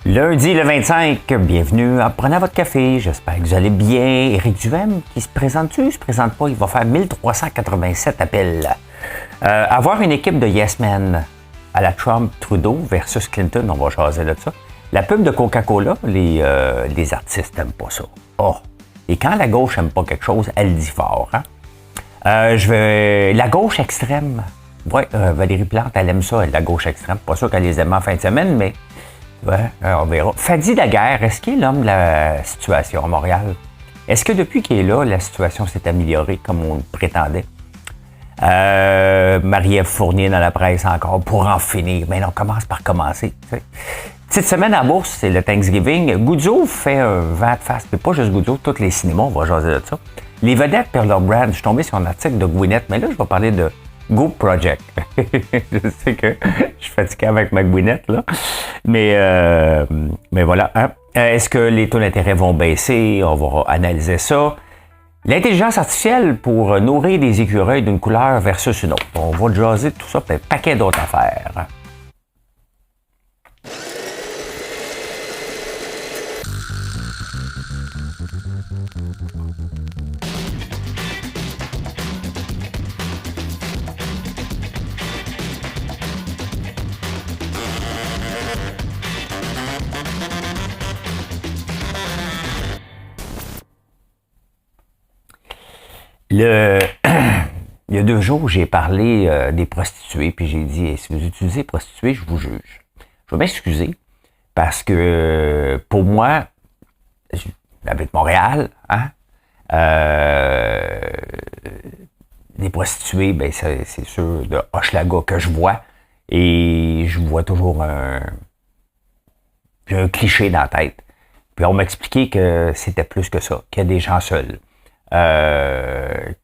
Lundi le 25, bienvenue en prenant votre café. J'espère que vous allez bien. Éric Duhem, qui se présente-tu? Il se présente pas, il va faire 1387 appels. Avoir une équipe de Yes Men à la Trump-Trudeau versus Clinton, on va jaser de ça. La pub de Coca-Cola, les artistes n'aiment pas ça. Oh! Et quand la gauche n'aime pas quelque chose, elle dit fort. Hein? La gauche extrême. Oui, Valérie Plante, elle aime ça, la gauche extrême. Pas sûr qu'elle les aime en fin de semaine, mais ouais, on verra. Fadi Daguerre, est-ce qu'il est l'homme de la situation à Montréal? Est-ce que depuis qu'il est là, la situation s'est améliorée comme on le prétendait? Marie-Ève Fournier dans la presse encore pour en finir. Mais on commence par commencer. T'sais. Petite semaine à bourse, c'est le Thanksgiving. Goudzo fait un vent de face, mais pas juste Goudzo, tous les cinémas, on va jaser de ça. Les vedettes perdent leur brand. Je suis tombé sur un article de Gwyneth, mais là, je vais parler de Go Project. Je sais que je suis fatigué avec ma Gwyneth, là. Mais voilà. Hein? Est-ce que les taux d'intérêt vont baisser? On va analyser ça. L'intelligence artificielle pour nourrir des écureuils d'une couleur versus une autre. On va jaser de tout ça, puis un paquet d'autres affaires. Il y a 2 jours, j'ai parlé des prostituées, puis j'ai dit, si vous utilisez prostituées, je vous juge. Je vais m'excuser, parce que pour moi, j'habite Montréal, hein, les prostituées, ben c'est sûr, de Hochelaga que je vois, et je vois toujours j'ai un cliché dans la tête. Puis on m'a expliqué que c'était plus que ça, qu'il y a des gens seuls.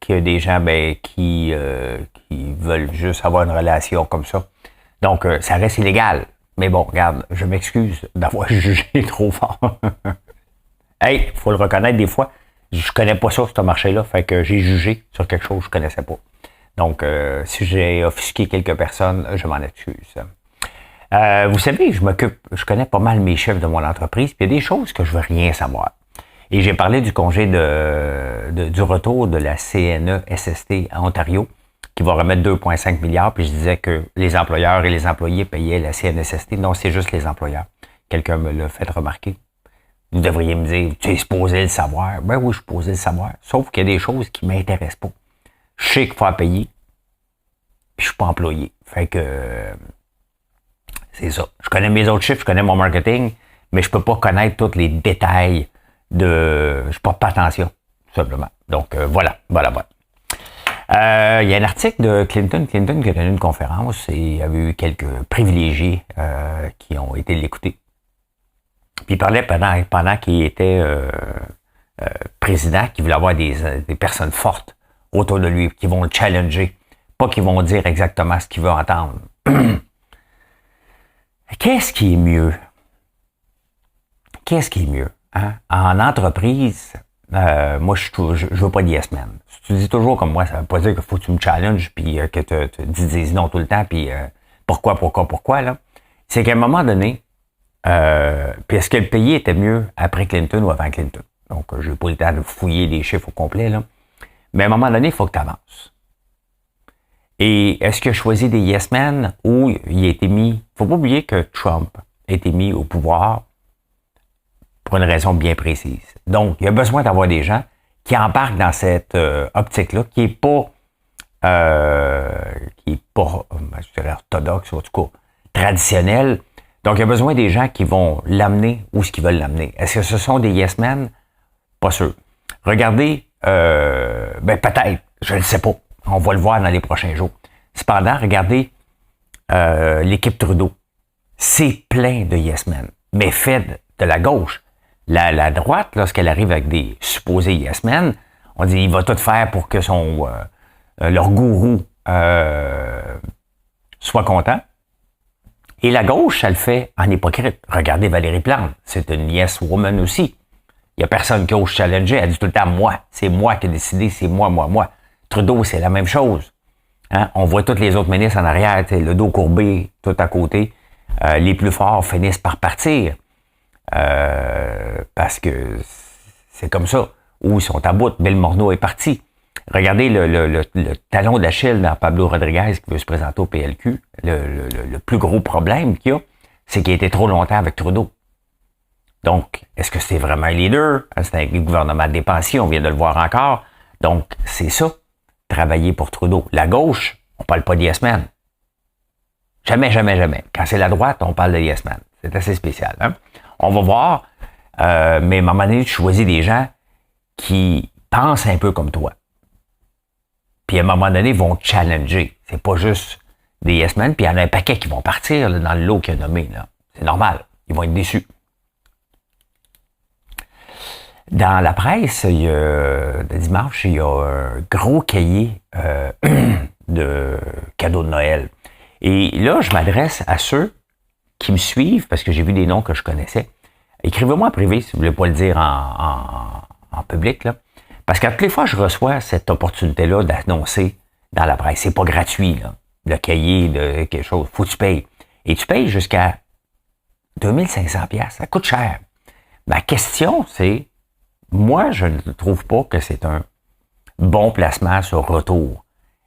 Qu'il y a des gens qui veulent juste avoir une relation comme ça. Donc, ça reste illégal. Mais bon, regarde, je m'excuse d'avoir jugé trop fort. Hey, faut le reconnaître des fois, je connais pas ça, ce marché-là, fait que j'ai jugé sur quelque chose que je connaissais pas. Donc, si j'ai offusqué quelques personnes, je m'en excuse. Vous savez, je connais pas mal mes chefs de mon entreprise, puis il y a des choses que je veux rien savoir. Et j'ai parlé du congé du retour de la CNESST à Ontario, qui va remettre 2,5 milliards, puis je disais que les employeurs et les employés payaient la CNESST. Non, c'est juste les employeurs. Quelqu'un me l'a fait remarquer. Vous devriez me dire, tu es supposé le savoir. Ben oui, je suis supposé le savoir. Sauf qu'il y a des choses qui m'intéressent pas. Je sais qu'il faut en payer, puis je suis pas employé. Fait que c'est ça. Je connais mes autres chiffres, je connais mon marketing, mais je peux pas connaître tous les détails je porte pas attention, tout simplement. Donc, voilà. Il y a un article de Clinton qui a donné une conférence et il y avait eu quelques privilégiés qui ont été l'écouter. Puis il parlait pendant qu'il était président, qu'il voulait avoir des personnes fortes autour de lui, qui vont le challenger, pas qui vont dire exactement ce qu'il veut entendre. Qu'est-ce qui est mieux? Hein? En entreprise, moi, je veux pas de yes man. Si tu dis toujours comme moi, ça veut pas dire qu'il faut que tu me challenges puis que tu dises non tout le temps puis pourquoi, là. C'est qu'à un moment donné, puis est-ce que le pays était mieux après Clinton ou avant Clinton? Donc, j'ai pas le temps de fouiller les chiffres au complet, là. Mais à un moment donné, il faut que tu avances. Et est-ce qu'il a choisi des yes men ou il a été mis... Faut pas oublier que Trump a été mis au pouvoir pour une raison bien précise. Donc, il y a besoin d'avoir des gens qui embarquent dans cette optique-là, qui est pas, je dirais orthodoxe, ou en tout cas traditionnelle. Donc, il y a besoin des gens qui vont l'amener où ce qu'ils veulent l'amener. Est-ce que ce sont des yes men? Pas sûr. Regardez, peut-être, je ne sais pas. On va le voir dans les prochains jours. Cependant, regardez l'équipe Trudeau. C'est plein de yes men, mais fait de la gauche. La droite, lorsqu'elle arrive avec des supposés yes men, on dit il va tout faire pour que leur gourou soit content. Et la gauche, elle le fait en hypocrite. Regardez Valérie Plante, c'est une yes woman aussi. Il n'y a personne qui ose challenger, elle dit tout le temps moi, c'est moi qui ai décidé, c'est moi. Trudeau, c'est la même chose. Hein? On voit tous les autres ministres en arrière, le dos courbé, tout à côté. Les plus forts finissent par partir. Parce que c'est comme ça. Ou ils sont à bout. Bill Morneau est parti. Regardez le talon d'Achille dans Pablo Rodriguez qui veut se présenter au PLQ. Le plus gros problème qu'il y a, c'est qu'il a été trop longtemps avec Trudeau. Donc, est-ce que c'est vraiment un leader? C'est un gouvernement dépensier, on vient de le voir encore. Donc, c'est ça, travailler pour Trudeau. La gauche, on parle pas de Yes Man. Jamais, jamais, jamais. Quand c'est la droite, on parle de Yes Man. C'est assez spécial. Hein? On va voir, mais à un moment donné, tu choisis des gens qui pensent un peu comme toi. Puis à un moment donné, ils vont te challenger. C'est pas juste des Yes Men, puis il y en a un paquet qui vont partir là, dans le lot qu'il a nommé. Là. C'est normal. Ils vont être déçus. Dans la presse, de dimanche, il y a un gros cahier de cadeaux de Noël. Et là, je m'adresse à ceux qui me suivent, parce que j'ai vu des noms que je connaissais. Écrivez-moi en privé si vous ne voulez pas le dire en public, là. Parce qu'à toutes les fois, je reçois cette opportunité-là d'annoncer dans la presse. C'est pas gratuit, là. Le cahier de quelque chose. Faut que tu payes. Et tu payes jusqu'à 2500$. Ça coûte cher. Ma question, c'est, moi, je ne trouve pas que c'est un bon placement sur retour.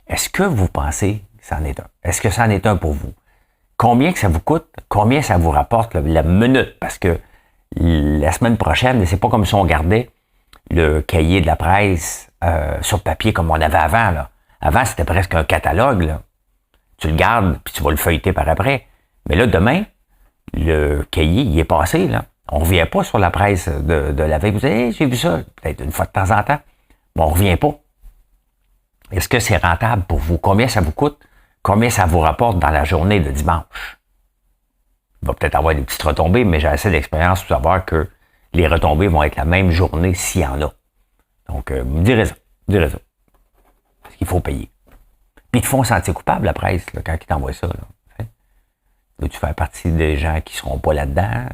Est-ce que vous pensez que c'en est un? Est-ce que c'en est un pour vous? Combien que ça vous coûte? Combien ça vous rapporte la minute? Parce que la semaine prochaine, c'est pas comme si on gardait le cahier de la presse sur papier comme on avait avant. Là. Avant, c'était presque un catalogue. Là. Tu le gardes, puis tu vas le feuilleter par après. Mais là, demain, le cahier, il est passé. Là. On ne revient pas sur la presse de la veille. Vous dites, hey, j'ai vu ça, peut-être une fois de temps en temps. Mais on ne revient pas. Est-ce que c'est rentable pour vous? Combien ça vous coûte? Combien ça vous rapporte dans la journée de dimanche? Il va peut-être avoir des petites retombées, mais j'ai assez d'expérience pour savoir que les retombées vont être la même journée s'il y en a. Donc, vous me direz ça. Parce qu'il faut payer. Puis ils te font sentir coupable, la presse, là, quand ils t'envoient ça. Là. Veux-tu faire partie des gens qui ne seront pas là-dedans?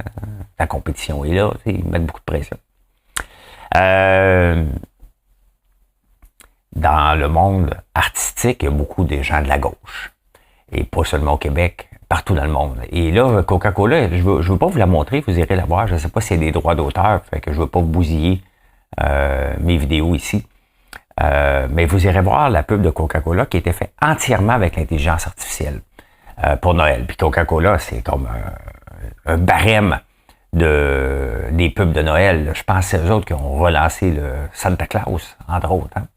La compétition est là. Ils mettent beaucoup de pression. Dans le monde artistique, il y a beaucoup de gens de la gauche. Et pas seulement au Québec, partout dans le monde. Et là, Coca-Cola, je veux pas vous la montrer, vous irez la voir. Je ne sais pas s'il y a des droits d'auteur, fait que je veux pas vous bousiller mes vidéos ici. Mais vous irez voir la pub de Coca-Cola qui a été faite entièrement avec l'intelligence artificielle pour Noël. Puis Coca-Cola, c'est comme un barème des pubs de Noël. Je pense que c'est eux autres qui ont relancé le Santa Claus, entre autres. Hein.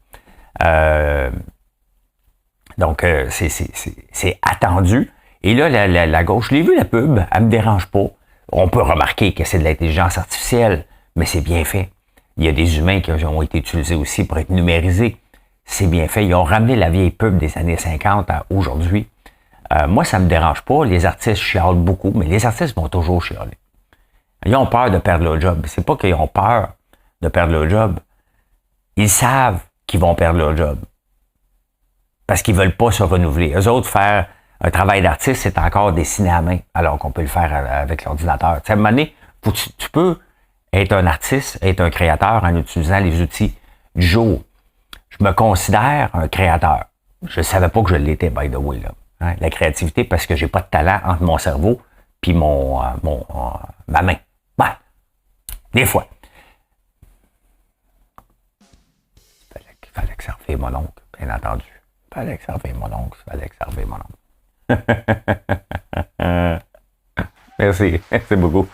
Donc, c'est attendu. Et là, la gauche, je l'ai vu, la pub, elle me dérange pas. On peut remarquer que c'est de l'intelligence artificielle, mais c'est bien fait. Il y a des humains qui ont été utilisés aussi pour être numérisés. C'est bien fait. Ils ont ramené la vieille pub des années 50 à aujourd'hui. Moi, ça me dérange pas. Les artistes chialent beaucoup, mais les artistes vont toujours chialer. Ils ont peur de perdre leur job. C'est pas qu'ils ont peur de perdre leur job. Ils savent qu'ils vont perdre leur job. Parce qu'ils veulent pas se renouveler. Eux autres, faire un travail d'artiste, c'est encore dessiné à main, alors qu'on peut le faire avec l'ordinateur. Tu sais, à un moment donné, tu peux être un artiste, être un créateur en utilisant les outils du jour. Je me considère un créateur. Je savais pas que je l'étais, by the way, là. Hein, la créativité, parce que j'ai pas de talent entre mon cerveau puis ma main. Ouais. Des fois. Fallait que ça revienne mon oncle, bien entendu. Fallait que ça revienne mon oncle. Merci. Merci beaucoup.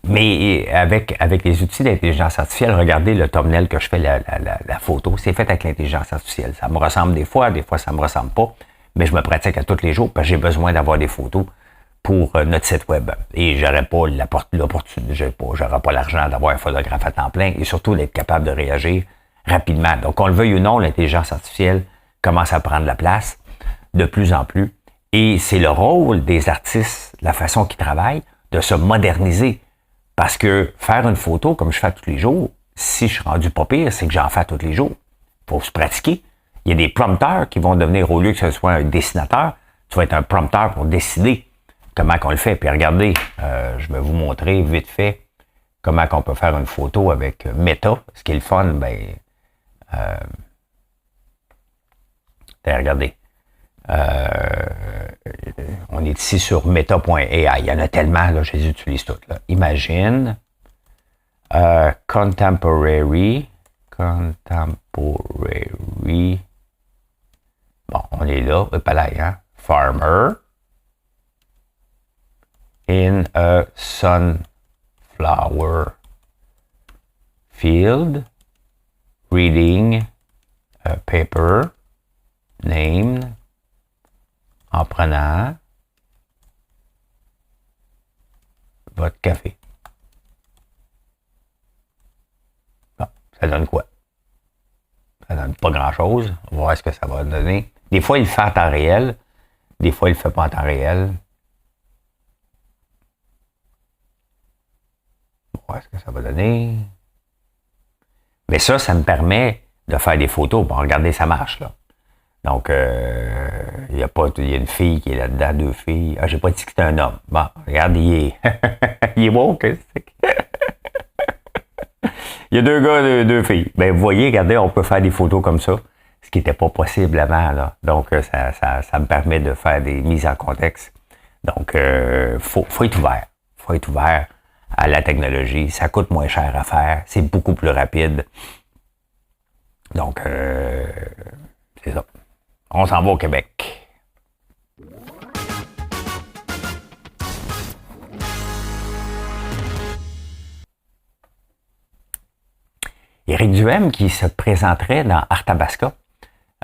Mais avec les outils d'intelligence artificielle, regardez le thumbnail que je fais, la photo, c'est fait avec l'intelligence artificielle. Ça me ressemble des fois ça me ressemble pas, mais je me pratique à tous les jours parce que j'ai besoin d'avoir des photos pour notre site web. Et j'aurais pas l'opportunité, j'aurais pas l'argent d'avoir un photographe à temps plein et surtout d'être capable de réagir rapidement. Donc, qu'on le veuille ou non, l'intelligence artificielle commence à prendre la place de plus en plus. Et c'est le rôle des artistes, la façon qu'ils travaillent, de se moderniser. Parce que faire une photo comme je fais tous les jours, si je suis rendu pas pire, c'est que j'en fais tous les jours. Il faut se pratiquer. Il y a des prompteurs qui vont devenir, au lieu que ce soit un dessinateur, tu vas être un prompteur pour décider comment qu'on le fait. Puis regardez, je vais vous montrer vite fait comment qu'on peut faire une photo avec Meta. Ce qui est le fun, regardez. On est ici sur meta.ai. Il y en a tellement, là, je les utilise toutes. Là. Imagine contemporary. Bon, on est là. Pareil, hein? Farmer in a sunflower field reading a paper named en prenant votre café. Bon, ça donne quoi? Ça donne pas grand-chose. On va voir ce que ça va donner. Des fois, il le fait en temps réel. Des fois, il le fait pas en temps réel. On va voir ce que ça va donner. Mais ça me permet de faire des photos pour regarder ça marche, là. Donc, il y a une fille qui est là-dedans, 2 filles. Ah, j'ai pas dit que c'était un homme. Bon, regarde, il est, il est beau, qu'est-ce que il y a 2 gars, 2 filles. Ben, vous voyez, regardez, on peut faire des photos comme ça, ce qui n'était pas possible avant, là. Donc, ça me permet de faire des mises en contexte. Donc, faut être ouvert. Faut être ouvert à la technologie. Ça coûte moins cher à faire. C'est beaucoup plus rapide. Donc, c'est ça. On s'en va au Québec. Éric Duhaime qui se présenterait dans Arthabasca.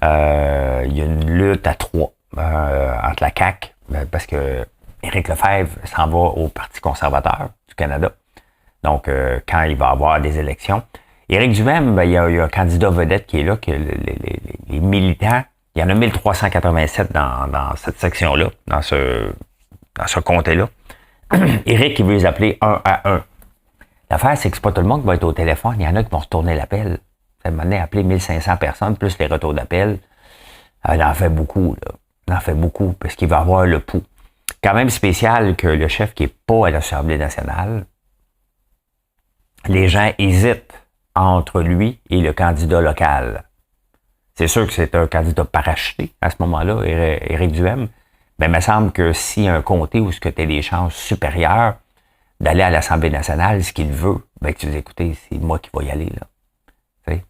Il y a une lutte à 3 entre la CAQ, parce que Éric Lefebvre s'en va au Parti conservateur du Canada. Donc, quand il va y avoir des élections. Éric Duhaime, il y a un candidat vedette qui est là, que les militants, il y en a 1387 dans cette section-là, dans ce comté-là. Éric, il veut les appeler un à un. L'affaire, c'est que c'est pas tout le monde qui va être au téléphone. Il y en a qui vont retourner l'appel. Ça m'a donné à appeler 1500 personnes, plus les retours d'appel. Il en fait beaucoup, là. Il en fait beaucoup, parce qu'il va avoir le pouls. Quand même spécial que le chef qui est pas à l'Assemblée nationale, les gens hésitent entre lui et le candidat local. C'est sûr que c'est un candidat parachuté à ce moment-là, Éric Duhaime, mais il me semble que si un comté où tu as des chances supérieures d'aller à l'Assemblée nationale, ce qu'il veut, ben tu dis, écoutez, c'est moi qui vais y aller, là. T'sais?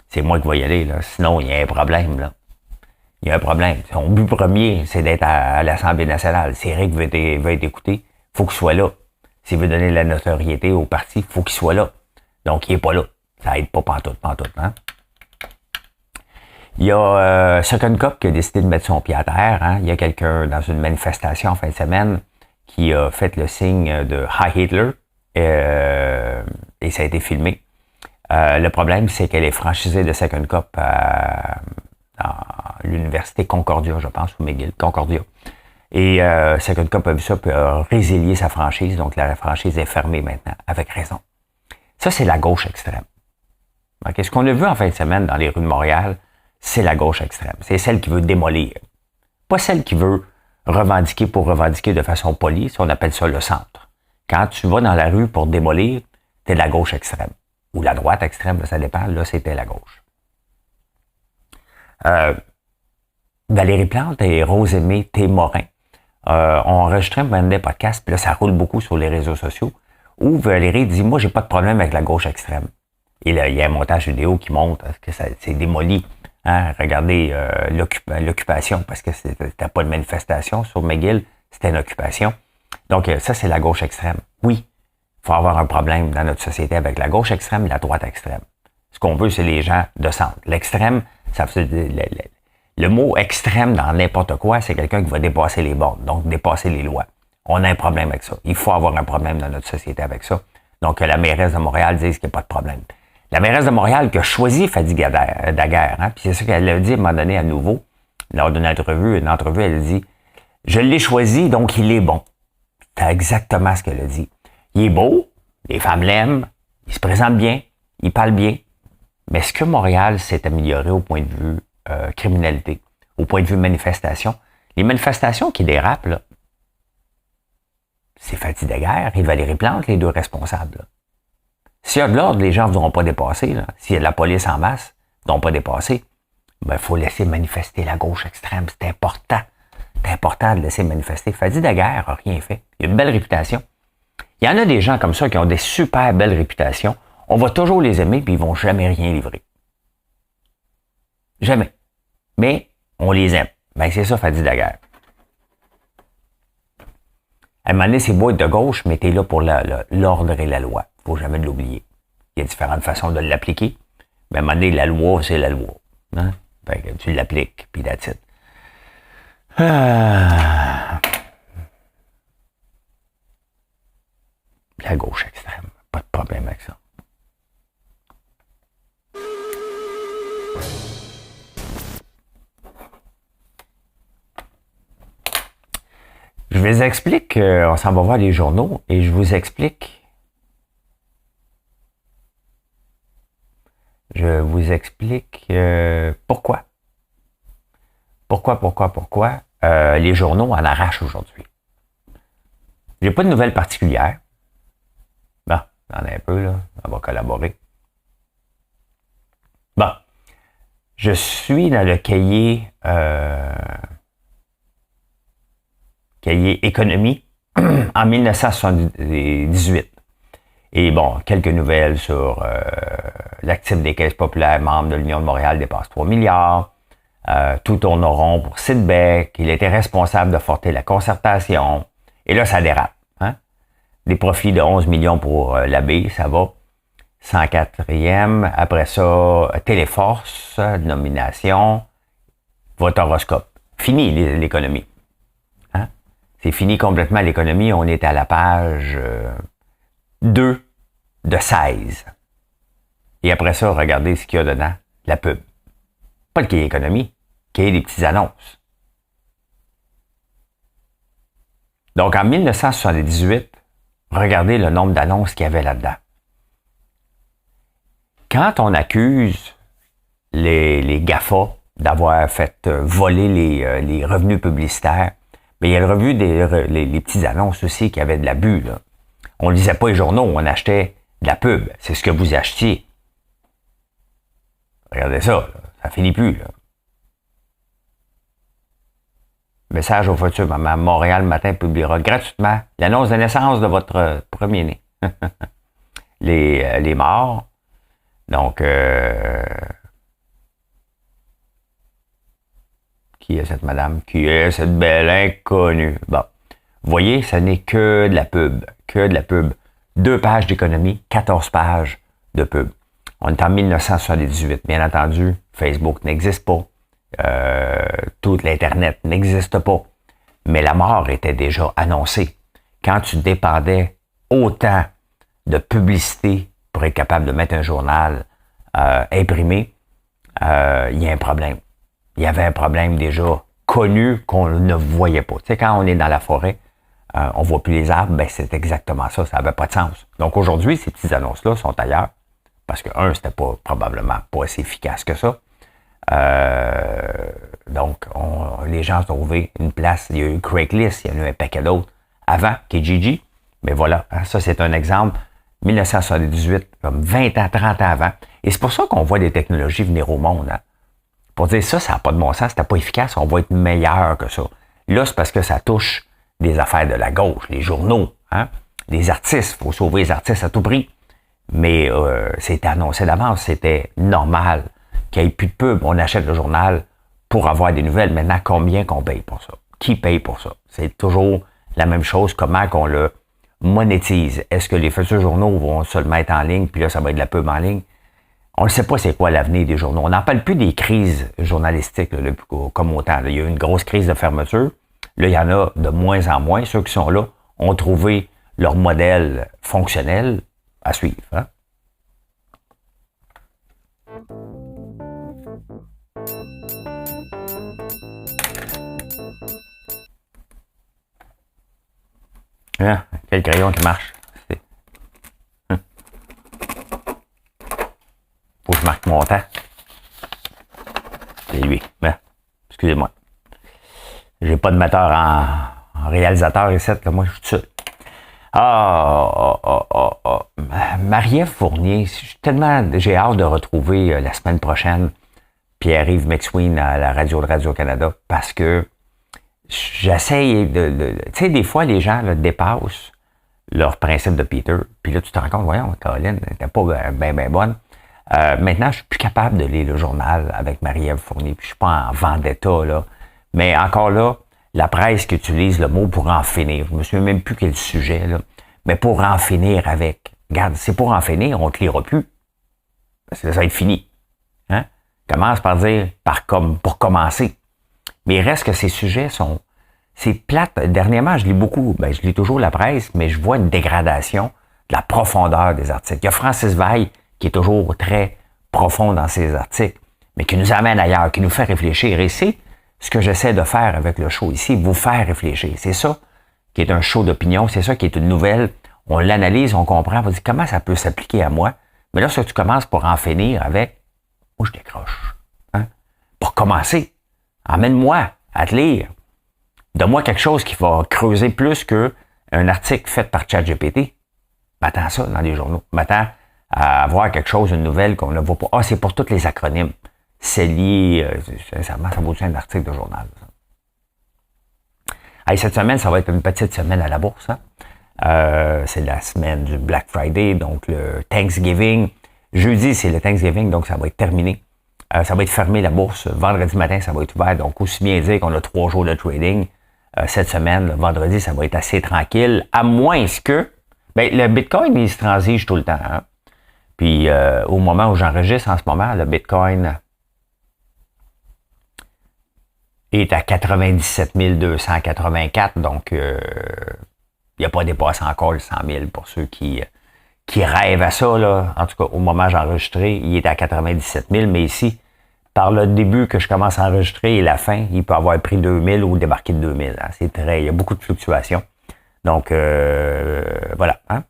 C'est moi qui vais y aller, là. Sinon, il y a un problème, là. Il y a un problème. Son but premier, c'est d'être à l'Assemblée nationale. Si Éric veut être écouté, il faut qu'il soit là. S'il veut donner la notoriété au parti, il faut qu'il soit là. Donc, il n'est pas là. Ça aide pas pantoute, hein? Il y a Second Cup qui a décidé de mettre son pied à terre. Hein? Il y a quelqu'un dans une manifestation en fin de semaine qui a fait le signe de Heil Hitler et ça a été filmé. Le problème, c'est qu'elle est franchisée de Second Cup à l'université Concordia, je pense, ou McGill, Concordia. Et Second Cup a vu ça, puis a résilié sa franchise, donc la franchise est fermée maintenant, avec raison. Ça, c'est la gauche extrême. Okay? Ce qu'on a vu en fin de semaine dans les rues de Montréal, c'est la gauche extrême. C'est celle qui veut démolir. Pas celle qui veut revendiquer pour revendiquer de façon polie, si on appelle ça le centre. Quand tu vas dans la rue pour démolir, t'es de la gauche extrême. Ou la droite extrême, là, ça dépend. Là, c'était la gauche. Valérie Plante et Rose-Aimée Morin ont enregistré un des podcasts, puis là, ça roule beaucoup sur les réseaux sociaux, où Valérie dit, moi, j'ai pas de problème avec la gauche extrême. Et là, il y a un montage vidéo qui montre que c'est démoli. Hein? Regardez l'occupation, parce que c'était pas une manifestation sur McGill, c'était une occupation. Donc, ça, c'est la gauche extrême. Oui, il faut avoir un problème dans notre société avec la gauche extrême et la droite extrême. Ce qu'on veut, c'est les gens de centre. L'extrême, ça veut dire le mot extrême dans n'importe quoi, c'est quelqu'un qui va dépasser les bornes, donc dépasser les lois. On a un problème avec ça. Il faut avoir un problème dans notre société avec ça. Donc, la mairesse de Montréal dit qu'il n'y a pas de problème. La mairesse de Montréal qui a choisi Fadi Daguerre, hein, puis c'est ça qu'elle a dit à un moment donné à nouveau, lors d'une entrevue, elle a dit « Je l'ai choisi, donc il est bon. » C'est exactement ce qu'elle a dit. Il est beau, les femmes l'aiment, il se présente bien, il parle bien, mais est-ce que Montréal s'est amélioré au point de vue criminalité, au point de vue manifestation? Les manifestations qui dérapent, là, c'est Fadi Daguerre et Valérie Plante, les deux responsables. Là. S'il y a de l'ordre, les gens ne voudront pas dépasser. S'il y a de la police en masse, ils ne voudront pas dépasser. Ben, il faut laisser manifester la gauche extrême. C'est important. c'est important de laisser manifester. Fadi Daguerre n'a rien fait. Il a une belle réputation. Il y en a des gens comme ça qui ont des super belles réputations. On va toujours les aimer, puis ils vont jamais rien livrer. Jamais. Mais on les aime. Ben, c'est ça, Fadi Daguerre. À un moment donné, c'est beau être de gauche, mais t'es là pour l'ordre et la loi. Faut jamais l'oublier. Il y a différentes façons de l'appliquer. Mais à un moment donné, la loi, c'est la loi. Hein? Fait que tu l'appliques, puis that's it. La gauche extrême. Pas de problème avec ça. Je vous explique, on s'en va voir les journaux, et je vous explique. Pourquoi. Pourquoi les journaux en arrachent aujourd'hui. J'ai pas de nouvelles particulières. Bon, il y en a un peu, là. On va collaborer. Bon. Je suis dans le cahier économie en 1978. Et bon, quelques nouvelles sur l'actif des caisses populaires membres de l'Union de Montréal dépasse 3 milliards. Tout tourne rond pour Sidbeck. Il était responsable de forter la concertation. Et là, ça dérape. Hein? Des profits de 11 millions pour l'abbé, ça va. 104e. Après ça, Téléforce, nomination. Votre horoscope. Fini l'économie. Hein? C'est fini complètement l'économie. On est à la page 2 de 16. Et après ça, regardez ce qu'il y a dedans. La pub. Pas le cahier économie, le cahier des petites annonces. Donc, en 1978, regardez le nombre d'annonces qu'il y avait là-dedans. Quand on accuse les GAFA d'avoir fait voler les revenus publicitaires, mais il y a le revenu les petites annonces aussi qui avaient de l'abus, là. On ne lisait pas les journaux, on achetait de la pub. C'est ce que vous achetiez. Regardez ça, là. Ça finit plus, là. Message au futur maman. Montréal Matin publiera gratuitement l'annonce de naissance de votre premier-né. les morts. Donc, qui est cette madame? Qui est cette belle inconnue? Bon. Vous voyez, ce n'est que de la pub. Que de la pub. 2 pages d'économie, 14 pages de pub. On est en 1978. Bien entendu, Facebook n'existe pas. Tout l'Internet n'existe pas. Mais la mort était déjà annoncée. Quand tu dépendais autant de publicité pour être capable de mettre un journal imprimé, il y a un problème. Il y avait un problème déjà connu qu'on ne voyait pas. Tu sais, quand on est dans la forêt, on ne voit plus les arbres, ben c'est exactement ça. Ça n'avait pas de sens. Donc aujourd'hui, ces petites annonces-là sont ailleurs. Parce que, c'était pas probablement pas assez efficace que ça. Donc, les gens ont trouvé une place. Il y a eu Craigslist, il y en a eu un paquet d'autres avant, Kijiji. Mais voilà, hein, ça c'est un exemple. 1978, comme 20 ans, 30 ans avant. Et c'est pour ça qu'on voit des technologies venir au monde. Hein. Pour dire ça n'a pas de bon sens, c'était pas efficace, on va être meilleur que ça. Là, c'est parce que ça touche des affaires de la gauche, les journaux, hein, les artistes. Il faut sauver les artistes à tout prix. Mais c'était annoncé d'avance, c'était normal qu'il n'y ait plus de pub. On achète le journal pour avoir des nouvelles. Maintenant, combien qu'on paye pour ça? Qui paye pour ça? C'est toujours la même chose. Comment qu'on le monétise? Est-ce que les futurs journaux vont se le mettre en ligne, puis là, ça va être de la pub en ligne? On ne sait pas c'est quoi l'avenir des journaux. On n'en parle plus des crises journalistiques là, comme autant. Là. Il y a eu une grosse crise de fermeture. Là, il y en a de moins en moins. Ceux qui sont là ont trouvé leur modèle fonctionnel à suivre. Hein? Ah, quel crayon qui marche. Faut que je marque mon temps. C'est lui. Ben, excusez-moi. J'ai pas de metteur en réalisateur ici, là. Moi, je suis seul. Marie-Ève Fournier, j'ai hâte de retrouver la semaine prochaine Pierre-Yves McSween à la radio de Radio-Canada parce que j'essaye tu sais, des fois, les gens là, dépassent leur principe de Peter, puis là, tu te rends compte, voyons, Caroline, t'es pas bien bonne. Maintenant, je suis plus capable de lire le journal avec Marie-Ève Fournier, puis je suis pas en vendetta, là. Mais encore là, la presse qui utilise le mot pour en finir, je me souviens même plus quel sujet, là, mais pour en finir avec. Regarde, c'est pour en finir, on te lira plus. Parce que ça va être fini. Hein? Commence par dire, pour commencer. Mais il reste que ces sujets sont... C'est plate. Dernièrement, je lis beaucoup, je lis toujours la presse, mais je vois une dégradation de la profondeur des articles. Il y a Francis Veil, qui est toujours très profond dans ses articles, mais qui nous amène ailleurs, qui nous fait réfléchir. Et c'est ce que j'essaie de faire avec le show ici, vous faire réfléchir. C'est ça qui est un show d'opinion, c'est ça qui est une nouvelle. On l'analyse, on comprend, on dit comment ça peut s'appliquer à moi. Mais là, si tu commences pour en finir avec, moi, je décroche. Hein? Pour commencer, emmène-moi à te lire. Donne-moi quelque chose qui va creuser plus qu'un article fait par ChatGPT. M'attends ça dans les journaux. M'attends à avoir quelque chose, une nouvelle qu'on ne voit pas. Ah, c'est pour tous les acronymes. C'est lié, sincèrement, ça vaut un article de journal. Hey, cette semaine, ça va être une petite semaine à la bourse. Hein? C'est la semaine du Black Friday, donc le Thanksgiving. Jeudi, c'est le Thanksgiving, donc ça va être terminé. Ça va être fermé la bourse. Vendredi matin, ça va être ouvert. Donc, aussi bien dire qu'on a 3 jours de trading. Cette semaine, le vendredi, ça va être assez tranquille, à moins que... le Bitcoin, il se transige tout le temps. Hein? Puis, au moment où j'enregistre en ce moment, le Bitcoin est à 97 284. Donc, il n'a pas dépassé encore le 100 000 pour ceux qui rêvent à ça. Là. En tout cas, au moment où j'ai enregistré, il est à 97 000. Mais ici, par le début que je commence à enregistrer et la fin, il peut avoir pris 2000 ou débarqué de 2000. Hein. Il y a beaucoup de fluctuations. Donc, voilà. Hein.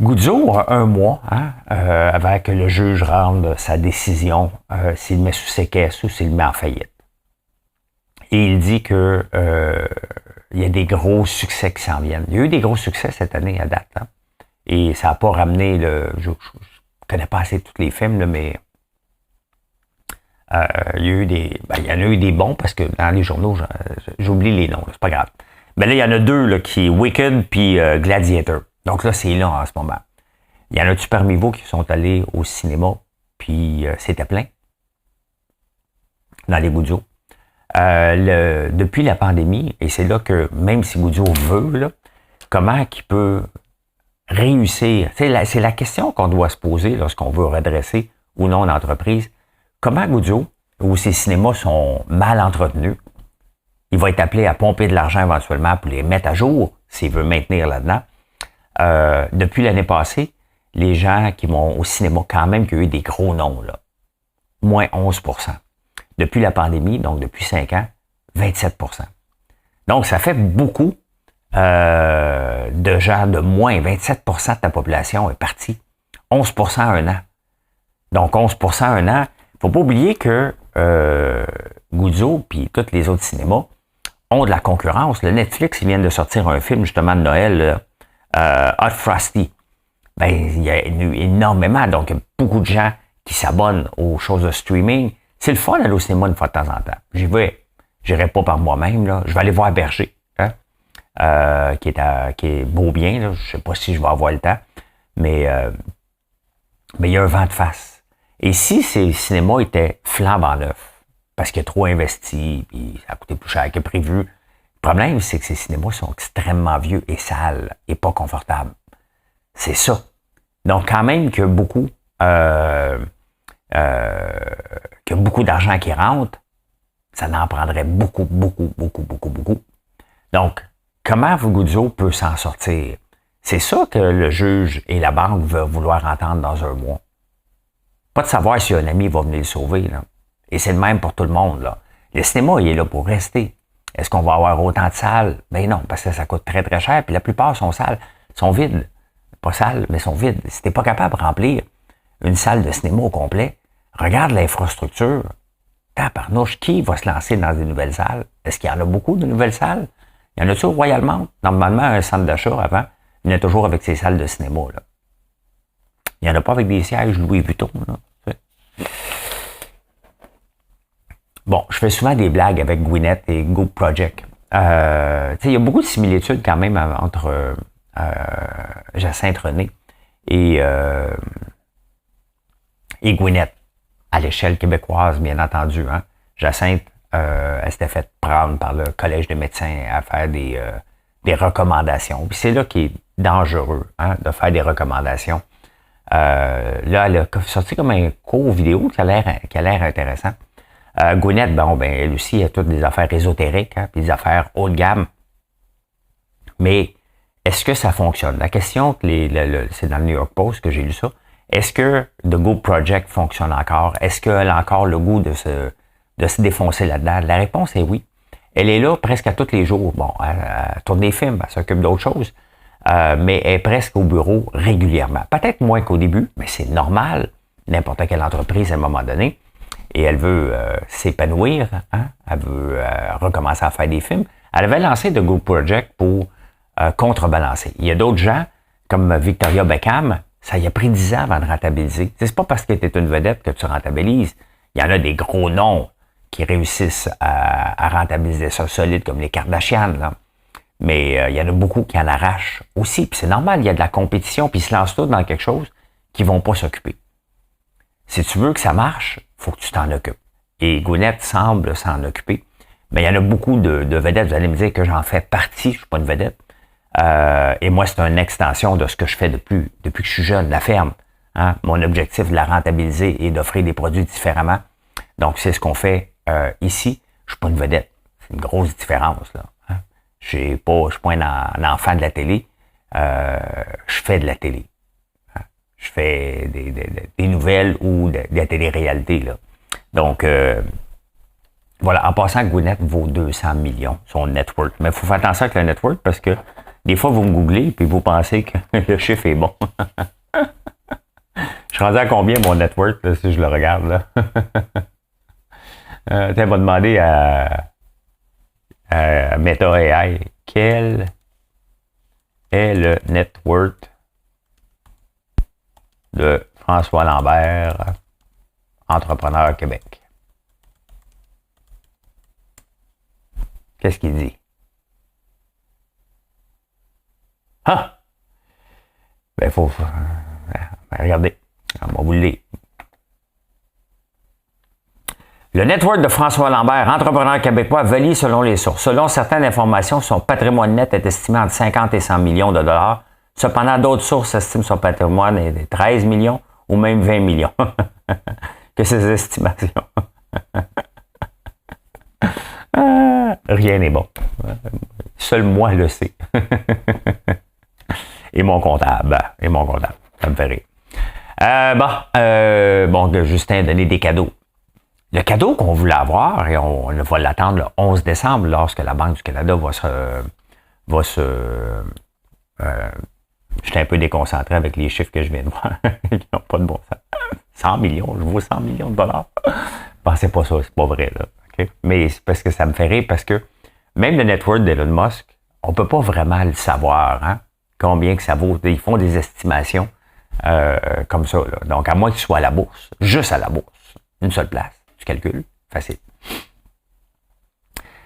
Guzzo a un mois avant que le juge rende sa décision s'il met sous séquestre ou s'il met en faillite. Et il dit que il y a des gros succès qui s'en viennent. Il y a eu des gros succès cette année à date. Hein? Et ça n'a pas ramené je connais pas assez tous les films, là, mais il y a eu il y en a eu des bons parce que dans les journaux, j'oublie les noms, c'est pas grave. Mais là, il y en a 2 là, qui Wicked puis Gladiator. Donc là, c'est là en ce moment. Il y en a-tu parmi vous qui sont allés au cinéma, puis c'était plein dans les Guzzo. Depuis la pandémie, et c'est là que même si Guzzo veut, là, comment qu'il peut réussir? C'est la question qu'on doit se poser lorsqu'on veut redresser ou non l'entreprise. Comment Guzzo, où ses cinémas sont mal entretenus, il va être appelé à pomper de l'argent éventuellement pour les mettre à jour, s'il veut maintenir là-dedans. Depuis l'année passée, les gens qui vont au cinéma, quand même, qu'il y a eu des gros noms, là, moins 11%. Depuis la pandémie, donc depuis 5 ans, 27%. Donc, ça fait beaucoup de gens de moins. 27% de ta population est partie. 11% en un an. Donc, 11% en un an. Faut pas oublier que Guzzo puis tous les autres cinémas ont de la concurrence. Le Netflix, ils viennent de sortir un film, justement, de Noël, Hot Frosty. Il y a eu énormément. Donc, il y a beaucoup de gens qui s'abonnent aux choses de streaming. C'est le fun d'aller au cinéma une fois de temps en temps. J'irai pas par moi-même, là. Je vais aller voir Berger, hein, qui est beau bien, là. Je sais pas si je vais avoir le temps, mais il y a un vent de face. Et si ces cinémas étaient flambant neufs, parce qu'il y a trop investi, puis ça a coûté plus cher que prévu, le problème, c'est que ces cinémas sont extrêmement vieux et sales et pas confortables. C'est ça. Donc, quand même qu'il y a beaucoup d'argent qui rentre, ça en prendrait beaucoup. Donc, comment Guzzo peut s'en sortir? C'est ça que le juge et la banque veulent vouloir entendre dans un mois. Pas de savoir si un ami va venir le sauver, là. Et c'est le même pour tout le monde, là. Le cinéma, il est là pour rester. Est-ce qu'on va avoir autant de salles? Ben non, parce que ça coûte très, très cher, puis la plupart sont sales, sont vides. Pas sales, mais sont vides. Si t'es pas capable de remplir une salle de cinéma au complet, regarde l'infrastructure. Tabarnouche, qui va se lancer dans des nouvelles salles? Est-ce qu'il y en a beaucoup de nouvelles salles? Il y en a-tu au Royalement? Normalement, un centre d'achat avant, il y en a toujours avec ses salles de cinéma, là. Il n'y en a pas avec des sièges Louis Vuitton, là. bon, je fais souvent des blagues avec Gwyneth et Goop Project. Il y a beaucoup de similitudes quand même entre Jacinthe René et Gwyneth, à l'échelle québécoise, bien entendu. Hein. Jacinthe, elle s'était fait prendre par le Collège des médecins à faire des recommandations. Puis c'est là qui est dangereux, hein, de faire des recommandations. Là, elle a sorti comme un court vidéo qui a l'air intéressant. Gwyneth, elle aussi a toutes des affaires ésotériques, hein, puis des affaires haut de gamme. Mais est-ce que ça fonctionne? La question, c'est dans le New York Post que j'ai lu ça. Est-ce que The Goop Project fonctionne encore? Est-ce qu'elle a encore le goût de se défoncer là-dedans? La réponse est oui. Elle est là presque à tous les jours. Bon, elle tourne des films, elle s'occupe d'autres choses, mais elle est presque au bureau régulièrement. Peut-être moins qu'au début, mais c'est normal. N'importe quelle entreprise à un moment donné. Et elle veut s'épanouir, hein? Elle veut recommencer à faire des films. Elle avait lancé The Goop Project pour contrebalancer. Il y a d'autres gens, comme Victoria Beckham, ça y a pris 10 ans avant de rentabiliser. C'est pas parce que tu es une vedette que tu rentabilises. Il y en a des gros noms qui réussissent à rentabiliser ça solide, comme les Kardashian, là. Mais il y en a beaucoup qui en arrachent aussi. Puis c'est normal, il y a de la compétition, puis ils se lancent tous dans quelque chose qu'ils vont pas s'occuper. Si tu veux que ça marche, faut que tu t'en occupes. Et Gwyneth semble s'en occuper. Mais il y en a beaucoup de vedettes. Vous allez me dire que j'en fais partie, je suis pas une vedette. Et moi, c'est une extension de ce que je fais depuis que je suis jeune, la ferme. Hein? Mon objectif de la rentabiliser et d'offrir des produits différemment. Donc, c'est ce qu'on fait ici. Je suis pas une vedette. C'est une grosse différence, là. Hein? Je suis pas un enfant de la télé. Je fais de la télé. Hein? Je fais des nouvelles ou de la télé-réalité, là. Donc, voilà. En passant, Gwyneth vaut 200 millions, son net worth. Mais il faut faire attention avec le net worth parce que des fois, vous me googlez et vous pensez que le chiffre est bon. Je suis rendu à combien mon net worth, là, si je le regarde, là? On va demander à Meta AI quel est le net worth de François Lambert, entrepreneur Québec. Qu'est-ce qu'il dit? Ah! Ben, faut regardez. On va vous le lire. Le net worth de François Lambert, entrepreneur québécois, varie selon les sources. Selon certaines informations, son patrimoine net est estimé entre 50 et 100 millions de dollars. Cependant, d'autres sources estiment son patrimoine est de 13 millions ou même 20 millions. Que ces estimations. Rien n'est bon. Seul moi le sais. Et mon comptable. Ça me fait rire. Justin a donné des cadeaux. Le cadeau qu'on voulait avoir, et on va l'attendre le 11 décembre, lorsque la Banque du Canada j'étais un peu déconcentré avec les chiffres que je viens de voir. Ils n'ont pas de bon sens. 100 millions, je vaux 100 millions de dollars. Pensez pas ça, c'est pas vrai, là. Okay? Mais c'est parce que ça me fait rire, parce que même le net worth d'Elon Musk, on peut pas vraiment le savoir, hein, combien que ça vaut. Ils font des estimations comme ça, là. Donc, à moins que tu sois à la bourse, juste à la bourse, une seule place, tu calcules, facile.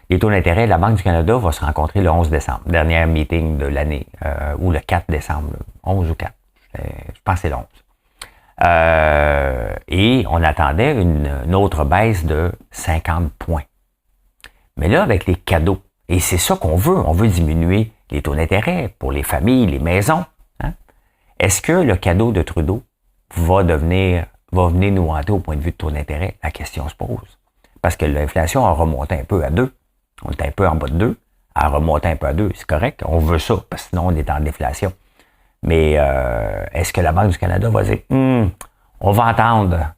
Les taux d'intérêt, la Banque du Canada va se rencontrer le 11 décembre, dernière meeting de l'année, ou le 4 décembre, 11 ou 4, je pense que c'est le 11. Et on attendait une autre baisse de 50 points. Mais là, avec les cadeaux, et c'est ça qu'on veut, on veut diminuer les taux d'intérêt pour les familles, les maisons. Hein? Est-ce que le cadeau de Trudeau va venir nous hanter au point de vue de taux d'intérêt? La question se pose. Parce que l'inflation a remonté un peu à 2. On est un peu en bas de 2. Elle a remonté un peu à 2. C'est correct. On veut ça, parce que sinon on est en déflation. Mais est-ce que la Banque du Canada va dire on va attendre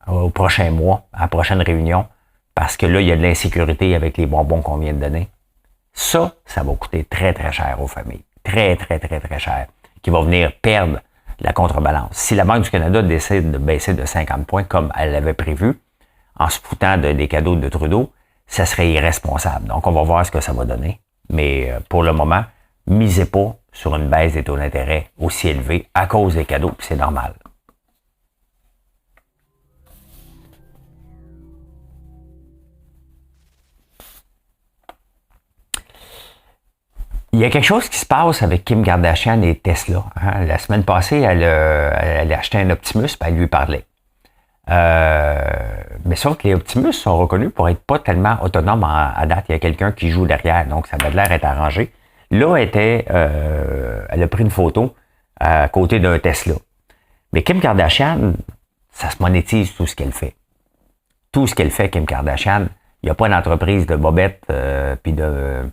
au prochain mois, à la prochaine réunion, parce que là, il y a de l'insécurité avec les bonbons qu'on vient de donner? Ça va coûter très, très cher aux familles. Très, très, très, très cher. Qui va venir perdre la contrebalance. Si la Banque du Canada décide de baisser de 50 points comme elle l'avait prévu, en se foutant des cadeaux de Trudeau, ça serait irresponsable. Donc, on va voir ce que ça va donner. Mais pour le moment, misez pas sur une baisse des taux d'intérêt aussi élevés à cause des cadeaux, puis c'est normal. Il y a quelque chose qui se passe avec Kim Kardashian et Tesla. Hein. La semaine passée, elle a acheté un Optimus, puis elle lui parlait. Mais sauf que les Optimus sont reconnus pour être pas tellement autonomes à date. Il y a quelqu'un qui joue derrière, donc ça va de l'air être arrangé. Là, elle a pris une photo à côté d'un Tesla. Mais Kim Kardashian, ça se monétise tout ce qu'elle fait. Tout ce qu'elle fait, Kim Kardashian, il n'y a pas d'entreprise de bobettes puis de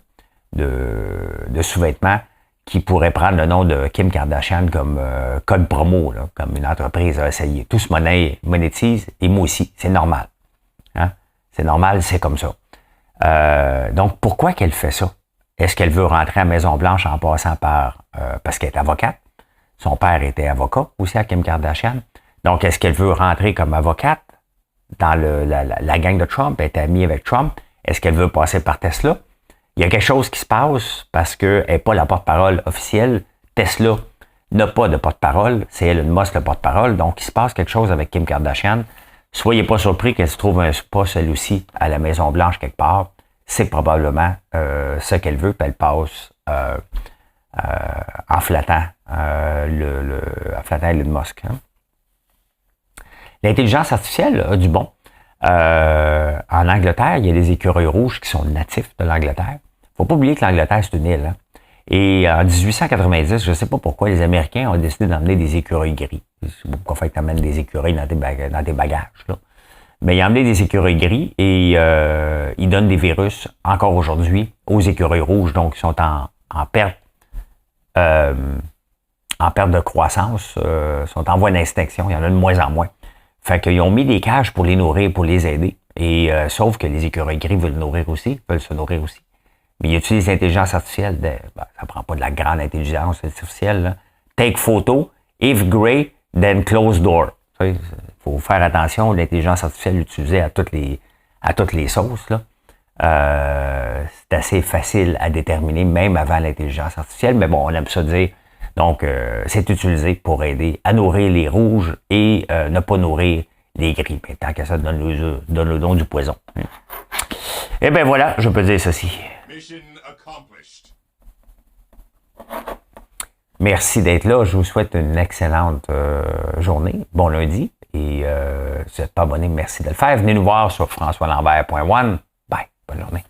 sous-vêtements qui pourrait prendre le nom de Kim Kardashian comme code promo, là, comme une entreprise à essayer. Tout se monétise, et moi aussi, c'est normal. Hein? C'est normal, c'est comme ça. Donc, pourquoi qu'elle fait ça? Est-ce qu'elle veut rentrer à Maison-Blanche en passant par... parce qu'elle est avocate? Son père était avocat aussi à Kim Kardashian. Donc, est-ce qu'elle veut rentrer comme avocate dans la gang de Trump? Elle est amie avec Trump. Est-ce qu'elle veut passer par Tesla? Il y a quelque chose qui se passe parce qu'elle n'est pas la porte-parole officielle. Tesla n'a pas de porte-parole. C'est Elon Musk le porte-parole. Donc, il se passe quelque chose avec Kim Kardashian. Soyez pas surpris qu'elle se trouve un poste, elle aussi, à la Maison-Blanche quelque part. C'est probablement ce qu'elle veut, puis elle passe en flattant Elon Musk. Hein. L'intelligence artificielle a du bon. En Angleterre, il y a des écureuils rouges qui sont natifs de l'Angleterre. Faut pas oublier que l'Angleterre, c'est une île. Hein. Et en 1890, je ne sais pas pourquoi les Américains ont décidé d'emmener des écureuils gris. Je sais pas pourquoi tu amènes des écureuils dans tes bagages. Là. Mais ils ont emmené des écureuils gris et ils donnent des virus encore aujourd'hui aux écureuils rouges. Donc, ils sont en perte de croissance, sont en voie d'extinction. Il y en a de moins en moins. Fait qu'ils ont mis des cages pour les nourrir, pour les aider. Et sauf que les écureuils gris veulent se nourrir aussi. Mais ils utilisent l'intelligence artificielle. Ça prend pas de la grande intelligence artificielle. Là. Take photo, if gray, then close door. Il faut faire attention, l'intelligence artificielle utilisée à toutes les sauces. Là. C'est assez facile à déterminer, même avant l'intelligence artificielle. Mais bon, on aime ça dire. Donc, c'est utilisé pour aider à nourrir les rouges et ne pas nourrir les gris. Mais tant que ça donne le don du poison. Eh bien voilà, je peux dire ceci. Merci d'être là. Je vous souhaite une excellente journée. Bon lundi. Et si vous n'êtes pas abonné, merci de le faire. Venez nous voir sur françoislambert.one. Bye. Bonne journée.